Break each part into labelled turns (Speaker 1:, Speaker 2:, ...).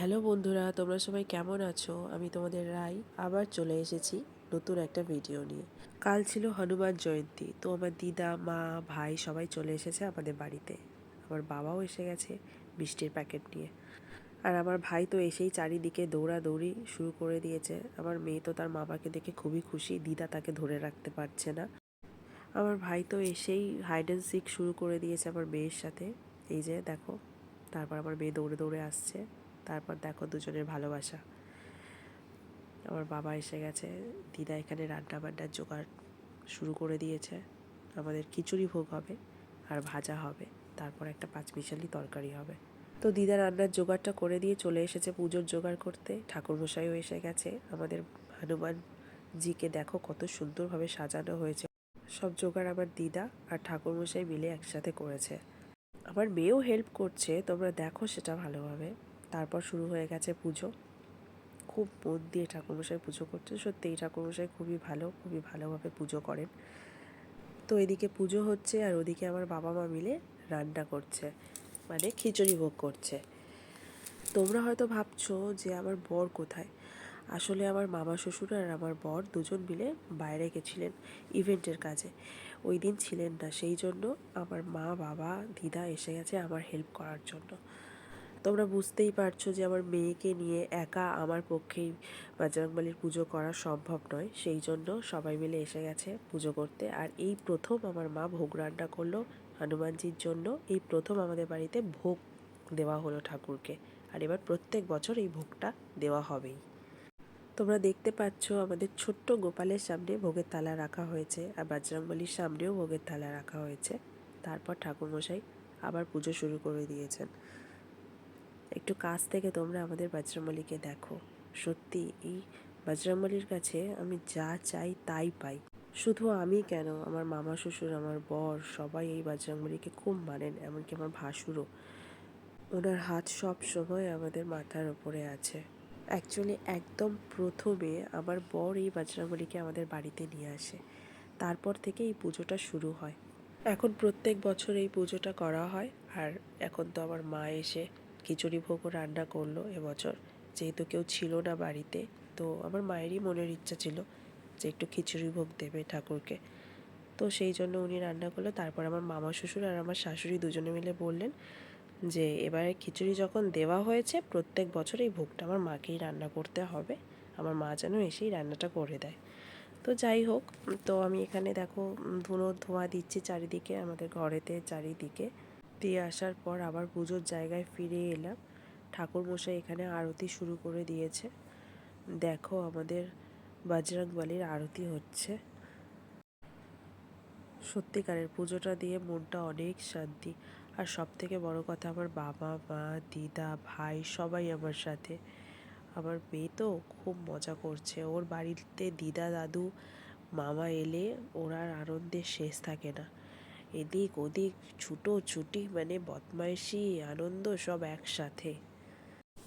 Speaker 1: Hello বন্ধুরা, তোমরা সবাই কেমন আছো? আমি তোমাদের রাই আবার চলে এসেছি নতুন একটা ভিডিও নিয়ে। কাল ছিল হনুমান জয়ন্তী, তো আমার দিদা, মা, ভাই সবাই চলে এসেছে আমাদের বাড়িতে। আমার বাবাও এসে গেছে মিষ্টির প্যাকেট নিয়ে। আর আমার ভাই তো এসেই চারিদিকে দৌড়াদৌড়ি শুরু করে দিয়েছে। আমার মেয়ে তো তার মামাকে দেখে খুবই খুশি, দিদা তাকে ধরে রাখতে পারছে না। আমার ভাই তো এসেই হাইড অ্যান্ড সিক শুরু করে দিয়েছে আমার মেয়ের সাথে। এই যে দেখো, তারপর আমার মেয়ে দৌড়ে দৌড়ে আসছে। তারপর দেখো দুজনের ভালোবাসা। আমার বাবা এসে গেছে, দিদা এখানে রান্না বান্নার জোগাড় শুরু করে দিয়েছে। আমাদের খিচুড়ি ভোগ হবে আর ভাজা হবে, তারপর একটা পাঁচমিশালি তরকারি হবে। তো দিদা রান্নার জোগাড়টা করে দিয়ে চলে এসেছে পুজোর জোগাড় করতে। ঠাকুরমশাইও এসে গেছে। আমাদের হনুমানজিকে দেখো কত সুন্দরভাবে সাজানো হয়েছে। সব জোগাড় আমার দিদা আর ঠাকুরমশাই মিলে একসাথে করেছে। আমার মেয়েও হেল্প করছে, তোমরা দেখো সেটা ভালোভাবে। তারপর শুরু হয়ে গেছে পুজো। খুব মন দিয়ে ঠাকুরমশাই পুজো করছে। সত্যি এই ঠাকুরমশাই খুবই ভালো, খুবই ভালোভাবে পুজো করেন। তো এদিকে পুজো হচ্ছে আর ওদিকে আমার বাবা মা মিলে রান্না করছে, মানে খিচুড়ি ভোগ করছে। তোমরা হয়তো ভাবছো যে আমার বর কোথায়। আসলে আমার মামা শ্বশুর আর আমার বর দুজন মিলে বাইরে গেছিলেন ইভেন্টের কাজে। ওই দিন ছিলেন না, সেই জন্য আমার মা, বাবা, দিদা এসে গেছে আমার হেল্প করার জন্য। তোমরা বুঝতেই পারছো যে আমার মেয়েকে নিয়ে একা আমার পক্ষেই বজরংবলীর পুজো করা সম্ভব নয়। সেই জন্য সবাই মিলে এসে গেছে পুজো করতে। আর এই প্রথম আমার মা ভোগ রান্না করলো হনুমানজির জন্য। এই প্রথম আমাদের বাড়িতে ভোগ দেওয়া হলো ঠাকুরকে। আর এবার প্রত্যেক বছর এই ভোগটা দেওয়া হবেই। তোমরা দেখতে পাচ্ছ আমাদের ছোট্ট গোপালের সামনে ভোগের থালা রাখা হয়েছে, আর বজরংবলীর সামনেও ভোগের থালা রাখা হয়েছে। তারপর ঠাকুরমশাই আবার পুজো শুরু করে দিয়েছেন। একটু কাছ থেকে তোমরা আমাদের বজরংবলীকে দেখো। সত্যি এই বজরংবলীর কাছে আমি যা চাই তাই পাই। শুধু আমি কেন, আমার মামা শ্বশুর, আমার বর সবাই এই বজরংবলীকে খুব মানেন, এমনকি আমার ভাসুরও। ওনার হাত সব সময় আমাদের মাথার ওপরে আছে। অ্যাকচুয়ালি একদম প্রথমে আমার বর এই বজরংবলীকে আমাদের বাড়িতে নিয়ে আসে। তারপর থেকে এই পুজোটা শুরু হয়। এখন প্রত্যেক বছর এই পুজোটা করা হয়। আর এখন তো আমার মা এসে খিচুড়ি ভোগও রান্না করলো এবছর, যেহেতু কেউ ছিল না বাড়িতে। তো আমার মায়েরই মনের ইচ্ছা ছিল যে একটু খিচুড়ি ভোগ দেবে ঠাকুরকে। তো সেই জন্য উনি রান্না করলো। তারপর আমার মামা শ্বশুর আর আমার শাশুড়ি দুজনে মিলে বললেন যে এবারে খিচুড়ি যখন দেওয়া হয়েছে, প্রত্যেক বছর এই ভোগটা আমার মাকেই রান্না করতে হবে। আমার মা যেন এসেই রান্নাটা করে দেয়। তো যাই হোক, তো আমি এখানে দেখো ধুনো ধোঁয়া দিচ্ছি চারিদিকে, আমাদের ঘরেতে চারিদিকে দিয়ে আসার পর আবার পুজোর জায়গায় ফিরে এলাম। ঠাকুরমশাই এখানে আরতি শুরু করে দিয়েছে। দেখো আমাদের বজরংবলীর আরতি হচ্ছে। সত্যিকারের পুজোটা দিয়ে মনটা অনেক শান্তি। আর সব থেকে বড় কথা, আমার বাবা, মা, দিদা, ভাই সবাই আমার সাথে। আমার মেয়ে তো খুব মজা করছে। ওর বাড়িতে দিদা, দাদু, মামা এলে ওর আর আনন্দের শেষ থাকে না। এদিক ওদিক ছুটোছুটি, মানে বদমাইশি, আনন্দ সব একসাথে।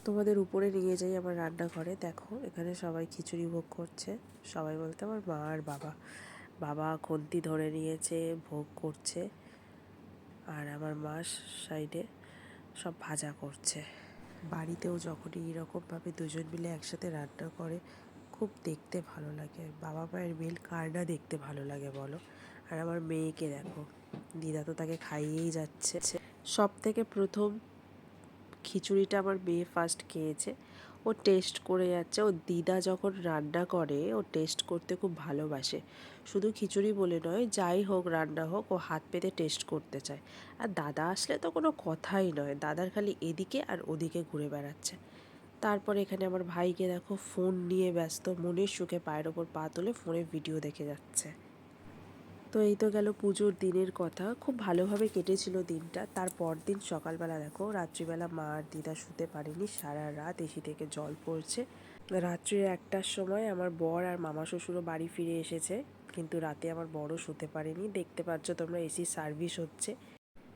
Speaker 1: তোমাদের উপরে নিয়ে যাই আমার রান্নাঘরে। দেখো এখানে সবাই খিচুড়ি ভোগ করছে। সবাই বলতে আমার মা আর বাবা। বাবা খুন্তি ধরে নিয়েছে, ভোগ করছে। আর আমার মা সাইডে সব ভাজা করছে। বাড়িতেও যখনই এরকমভাবে দুজন মিলে একসাথে রান্না করে, খুব দেখতে ভালো লাগে। বাবা মায়ের মিল কার না দেখতে ভালো লাগে বলো। আর আমার মেয়েকে দেখো, দিদা তো তাকে খাইয়েই যাচ্ছে। সব থেকে প্রথম খিচুড়িটা আমার মেয়ে ফার্স্ট খেয়েছে। ও টেস্ট করে যাচ্ছে। ও দিদা যখন রান্না করে ও টেস্ট করতে খুব ভালোবাসে। শুধু খিচুড়ি বলে নয়, যাই হোক রান্না হোক ও হাত পেতে টেস্ট করতে চায়। আর দাদা আসলে তো কোনো কথাই নয়, দাদার খালি এদিকে আর ওদিকে ঘুরে বেড়াচ্ছে। তারপর এখানে আমার ভাইকে দেখো ফোন নিয়ে ব্যস্ত, মনের সুখে পায়ের ওপর পা তুলে ফোনে ভিডিও দেখে যাচ্ছে। তো এই তো গেল পুজোর দিনের কথা। খুব ভালোভাবে কেটেছিল দিনটা। তারপর দিন সকালবেলা দেখো, রাত্রিবেলা মা আর দিদা শুতে পারেনি, সারা রাত এসি থেকে জল পড়ছে। রাত্রির 1টার সময় আমার বর আর মামা শ্বশুরও বাড়ি ফিরে এসেছে, কিন্তু রাতে আমার বড়ও শুতে পারেনি। দেখতে পাচ্ছ তোমরা এসি সার্ভিস হচ্ছে।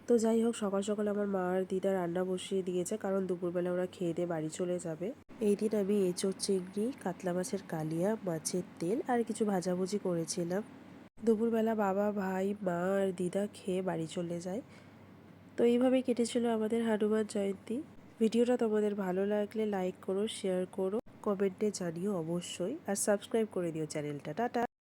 Speaker 1: তো যাই হোক, সকাল সকাল আমার মা আর দিদা রান্না বসিয়ে দিয়েছে, কারণ দুপুরবেলা ওরা খেয়ে দিয়ে বাড়ি চলে যাবে। এই দিন আমি এঁচোড় চিংড়ি, কাতলা মাছের কালিয়া, মাছের তেল আর কিছু ভাজাভুজি করেছিলাম। দুপুরবেলা বাবা, ভাই, মা আর দিদা খেয়ে বাড়ি চলে যায়। তো এইভাবেই কেটেছিল আমাদের হনুমান জয়ন্তী। ভিডিওটা তোমাদের ভালো লাগলে লাইক করো, শেয়ার করো, কমেন্টে জানিও অবশ্যই, আর সাবস্ক্রাইব করে দিও চ্যানেলটা। টাটা।